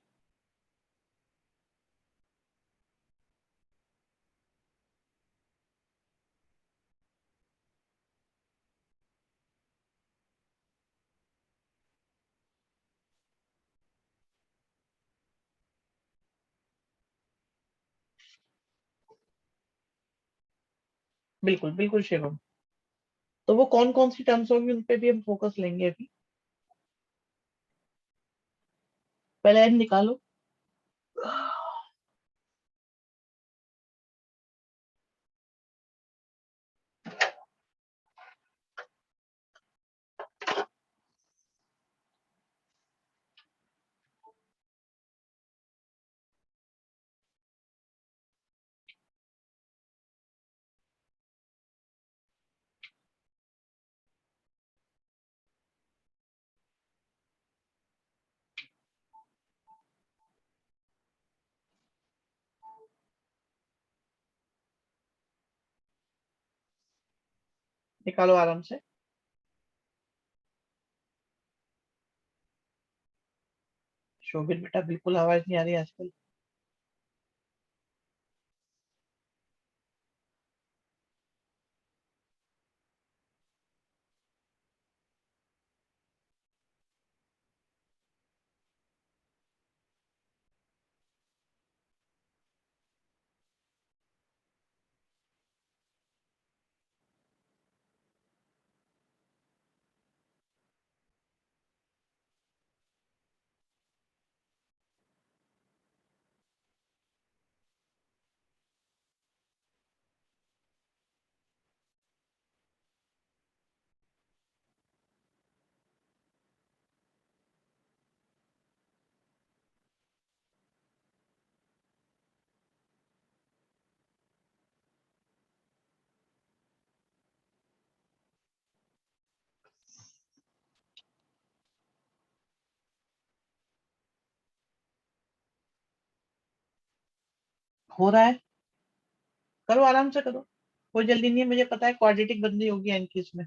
बिल्कुल बिल्कुल शिवम। तो वो कौन कौन सी टर्म्स होंगी, उन पे भी हम फोकस लेंगे अभी। पहले एन निकालो। निकालो आराम से। शोभित बेटा, बिल्कुल आवाज नहीं आ रही आजकल। हो रहा है। करो आराम से करो। कोई जल्दी नहीं है, मुझे पता है क्वाड्रेटिक बंदी होगी एन की इसमें।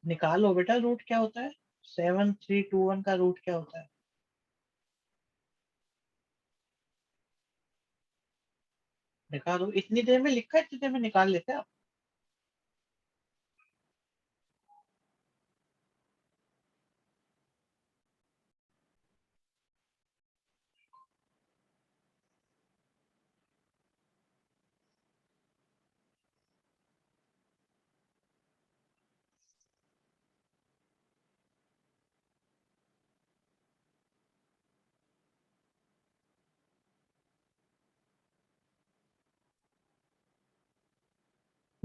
निकालो बेटा, रूट क्या होता है? 7321 का रूट क्या होता है? निकालो, इतनी देर में लिखा है, इतनी देर में निकाल लेते हैं आप।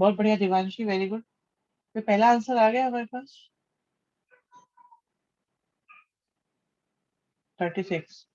बहुत बढ़िया दिवांशी, वेरी गुड। तो पहला आंसर आ गया हमारे पास। 36।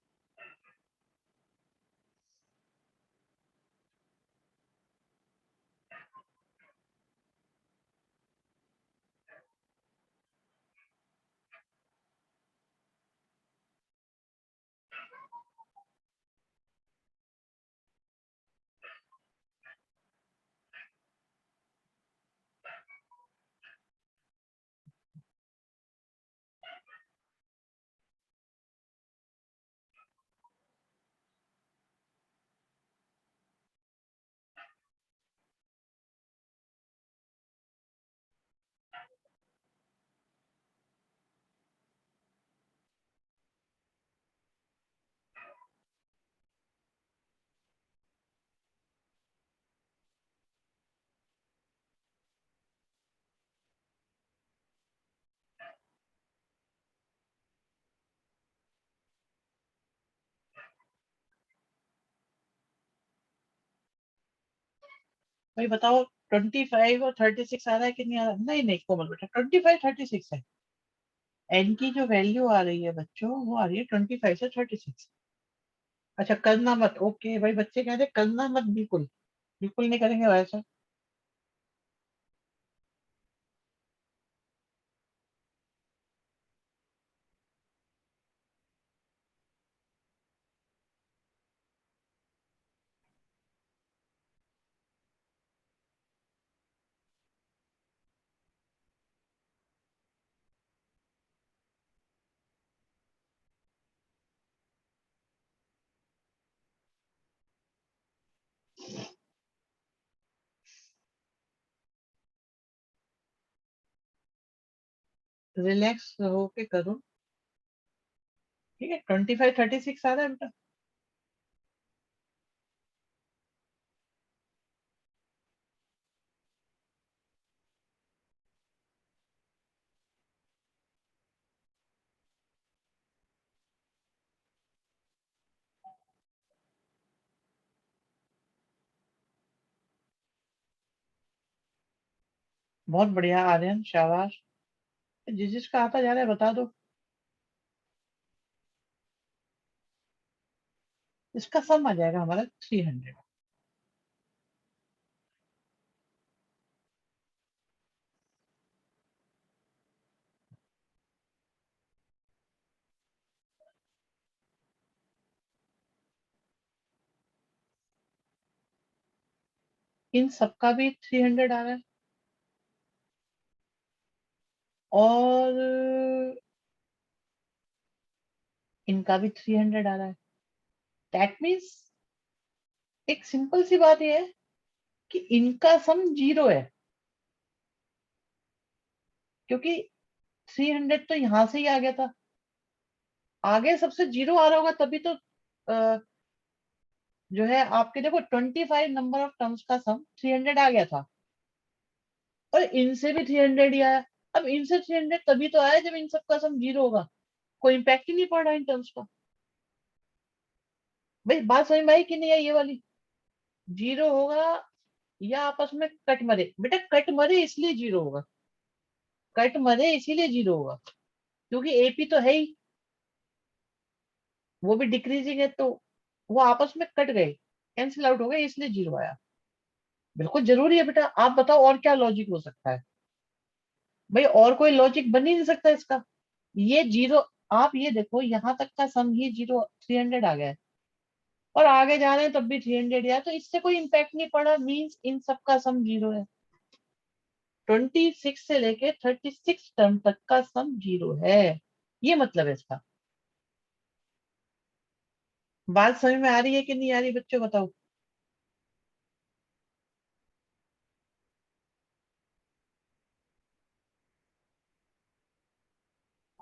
भाई बताओ, 25 और 36 आ रहा है कि नहीं आ रहा? नहीं नहीं कोमल बेटा, 25 36 है। एन की जो वैल्यू आ रही है बच्चों, वो आ रही है 25 से 36। अच्छा करना मत, ओके भाई, बच्चे कहते हैं करना मत, बिल्कुल बिल्कुल नहीं करेंगे वैसा। रिलैक्स होके करो। ठीक है, 25 36 आ रहा है बेटा। बहुत बढ़िया आर्यन, शाबाश। जिस जिसका आता जा रहा है बता दो। इसका सम आ जाएगा हमारा 300। इन सबका भी 300 आ रहा है, और इनका भी 300 आ रहा है। दैट मीन्स एक सिंपल सी बात यह है कि इनका सम 0 है, क्योंकि 300 तो यहां से ही आ गया था। आगे सबसे 0 आ रहा होगा तभी तो जो है आपके, देखो 25 नंबर ऑफ टर्म्स का सम 300 आ गया था, और इनसे भी 300 ही आया। अब इनसे 300 तभी तो आया जब इन सबका सम 0 होगा। कोई इम्पैक्ट ही नहीं पड़ रहा इन टर्म्स का। भाई बात समझ में आई कि नहीं आई ये वाली? 0 होगा या आपस में कट मरे, बेटा कट मरे इसलिए 0 होगा। कट मरे इसीलिए 0 होगा, क्योंकि एपी तो है ही, वो भी डिक्रीजिंग है, तो वो आपस में कट गए, कैंसिल आउट हो गए, इसलिए 0 आया। बिल्कुल जरूरी है बेटा। आप बताओ और क्या लॉजिक हो सकता है? भाई और कोई लॉजिक बन ही नहीं सकता इसका। ये 0, आप ये देखो यहाँ तक का सम ही 0 300 आ गया है, और आगे जा रहे हैं तब भी 300 या, तो इससे कोई इम्पैक्ट नहीं पड़ा, मींस इन सब का सम 0 है। 26 से लेके 36 टर्म तक का सम 0 है, ये मतलब है इसका। बात समझ में आ रही है कि नहीं आ रही बच्चों, बताओ।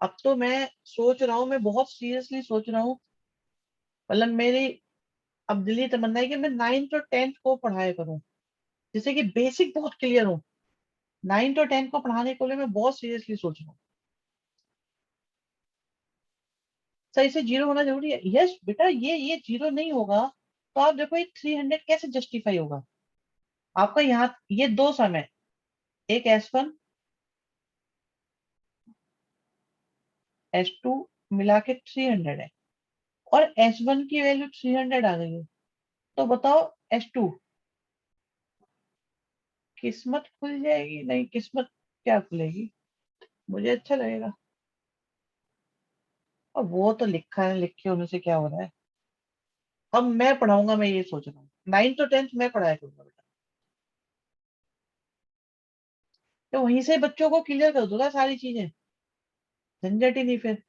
अब तो मैं सोच रहा हूँ, मैं बहुत सीरियसली सोच रहा हूँ, मतलब मेरी अब दिली तमन्ना है कि मैं 9th और 10th को पढ़ाया करूँ, जिससे कि बेसिक बहुत क्लियर हो। 9th और 10th को पढ़ाने के लिए मैं बहुत सीरियसली सोच रहा हूँ। सही से 0 होना जरूरी है, यस बेटा। ये 0 नहीं होगा तो आप देखो ये 300 कैसे जस्टिफाई होगा? आपका यहाँ ये दो सम है, एक S1 S2 मिला के 300 है, और S1 की वैल्यू 300 आ गई है। तो बताओ S2 किस्मत खुल जाएगी? नहीं, किस्मत क्या खुलेगी? मुझे अच्छा लगेगा। और वो तो लिखा है, लिखे होने से क्या हो रहा है? अब मैं पढ़ाऊंगा, मैं ये सोच रहा हूँ 9th to 10th मैं पढ़ाया करूंगा बेटा, तो वहीं से बच्चों को क्लियर कर दूंगा सारी चीजें, झंझट ही नहीं फिर।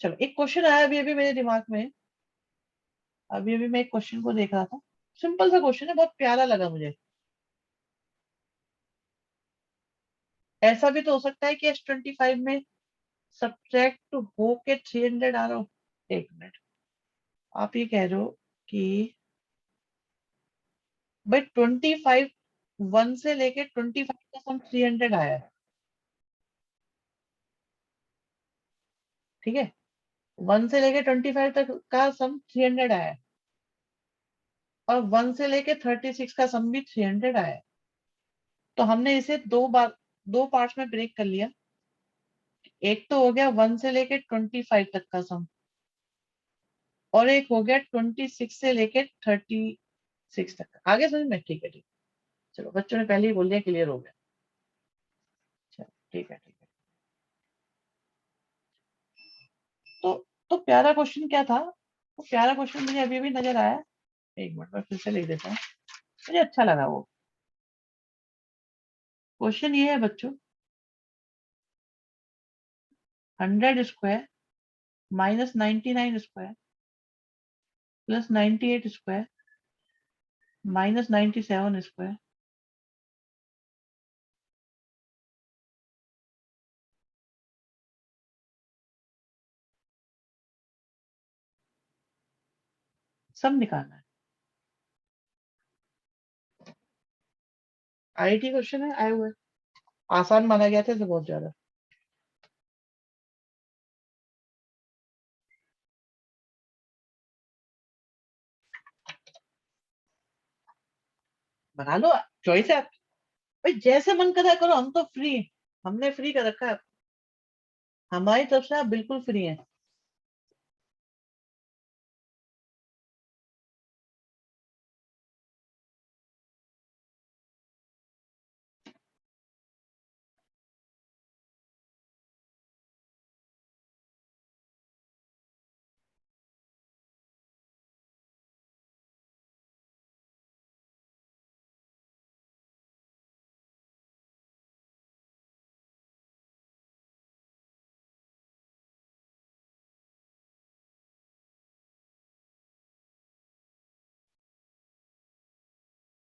चलो, एक क्वेश्चन आया अभी अभी मेरे दिमाग में। अभी अभी मैं एक क्वेश्चन को देख रहा था, सिंपल सा क्वेश्चन है, बहुत प्यारा लगा मुझे। ऐसा भी तो हो सकता है कि S25 में सब्ट्रैक्ट हो के 300 आ रहा हो। एक मिनट, आप ये कह रहे हो कि भाई 25, 1 से लेके 25 का सम 300 आया है, ठीक है? 1 से लेके 25 तक का सम 300 आया है, और 1 से लेके 36 का सम भी 300 आया है। तो हमने इसे दो बार, दो पार्ट्स में ब्रेक कर लिया। एक तो हो गया 1 से लेके 25 तक का सम, और एक हो गया 26 से लेके 36 तक का। आगे समझ में? ठीक है, ठीक है। चलो, बच्चों ने पहले ही बोल दिया, क्लियर हो गया। चलो, ठीक है, ठीक है। तो तो प्यारा क्वेश्चन क्या था? वो प्यारा क्वेश्चन मुझे अभी भी नजर आया। एक मिनट में फिर से लिख देता हूँ, मुझे अच्छा लगा वो क्वेश्चन। ये है बच्चों, 100 square minus 99 square plus 98 square minus 97 square, सब निकालना है। आईआईटी क्वेश्चन है, आए हुए। आसान माना गया था इसे बहुत ज्यादा। बना लो, चॉइस है आपकी। भाई जैसे मन करा करो, हम तो फ्री हैं। हमने फ्री कर रखा है, हमारी तरफ से आप बिल्कुल फ्री हैं।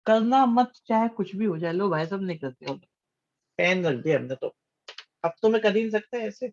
करना मत, चाहे कुछ भी हो जाए। लो भाई, सब नहीं करते हो। पेन रख दिया हमने तो, अब तो मैं कर ही नहीं सकता ऐसे।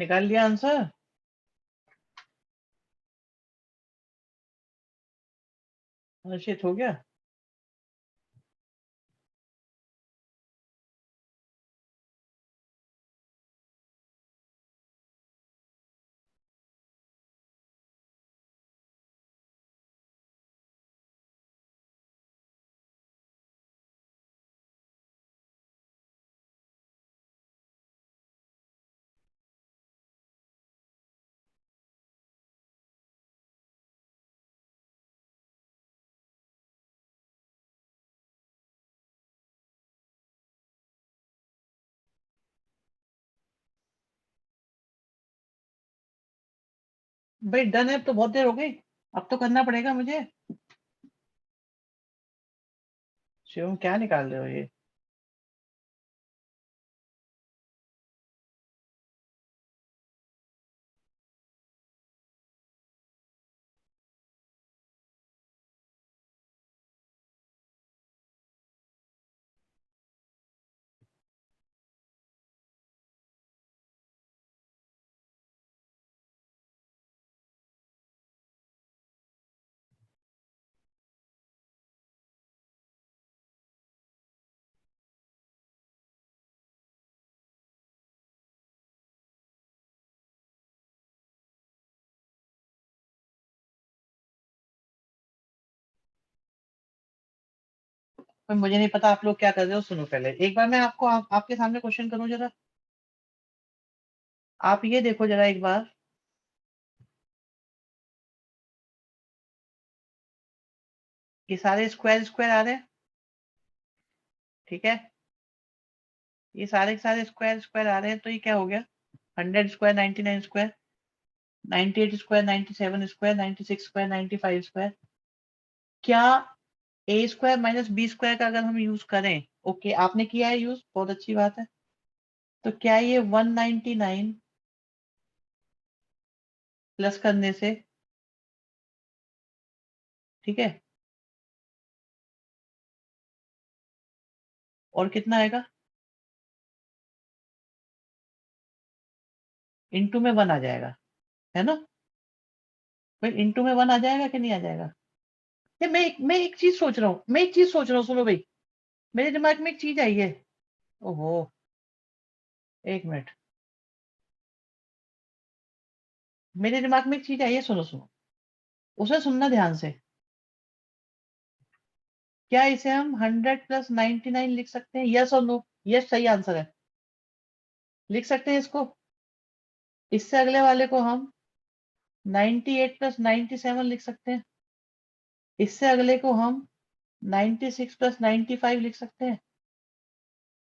निकाल लिया आंसर? हर्षित हो गया? भाई डन है, अब तो बहुत देर हो गई। अब तो करना पड़ेगा मुझे। शिवम क्या निकाल रहे हो ये? भाई मुझे नहीं पता आप लोग क्या कर रहे हो। सुनो पहले एक बार मैं आपको आपके सामने क्वेश्चन करूं जरा। आप ये देखो जरा एक बार। ये सारे स्क्वायर स्क्वायर आ रहे हैं, ठीक है? ये सारे के सारे स्क्वायर स्क्वायर आ रहे हैं, तो ये क्या हो गया? 100 square, 99 square, 98 square, 97 square, 96 square, 95 square. क्या a² - b² का अगर हम यूज करें, ओके आपने किया है यूज, बहुत अच्छी बात है। तो क्या ये 199 प्लस करने से, ठीक है, और कितना आएगा? इंटू में 1 आ जाएगा, है ना? भाई इंटू में 1 आ जाएगा कि नहीं आ जाएगा? ये मैं एक चीज सोच रहा हूँ, मैं एक चीज सोच रहा हूँ, सुनो भाई। मेरे दिमाग में एक चीज आई है। ओहो, एक मिनट। मेरे दिमाग में एक चीज आई है, सुनो सुनो। उसे सुनना ध्यान से। क्या इसे हम 100 + 99 लिख सकते हैं? यस और नो? यस सही आंसर है। लिख सकते हैं इसको। इससे अगले वाले को हम 98 + 97 लिख सकते हैं। इससे अगले को हम 96 + 95 लिख सकते हैं।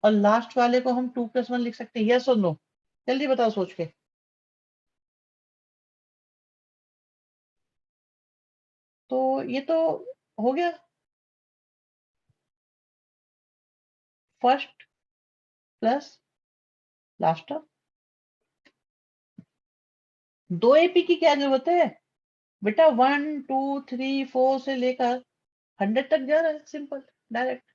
और लास्ट वाले को हम 2 + 1 लिख सकते हैं। यस और नो? जल्दी बताओ सोच के। तो ये तो हो गया। First plus last term. 2 AP की क्या जरूरत है बेटा? 1 2 3 4 से लेकर 100 तक जा रहा है, सिंपल, डायरेक्ट।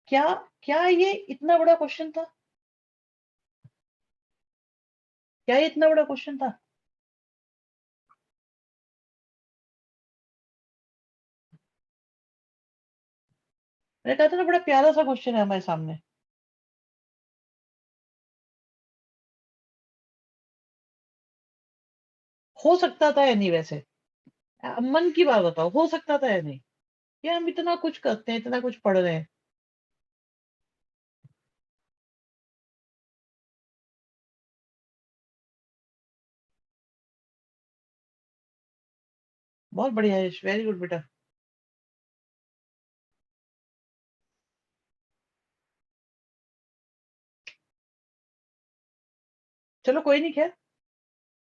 क्या क्या ये इतना बड़ा क्वेश्चन था? क्या ये इतना बड़ा क्वेश्चन था? मैंने कहा था ना, बड़ा प्यारा सा क्वेश्चन है हमारे सामने। हो सकता था या नहीं वैसे? मन की बात बताओ, हो सकता था या नहीं? ये हम इतना कुछ करते हैं, इतना कुछ पढ़ रहे हैं। बहुत बढ़िया है, वेरी गुड बेटा। चलो कोई नहीं, खैर।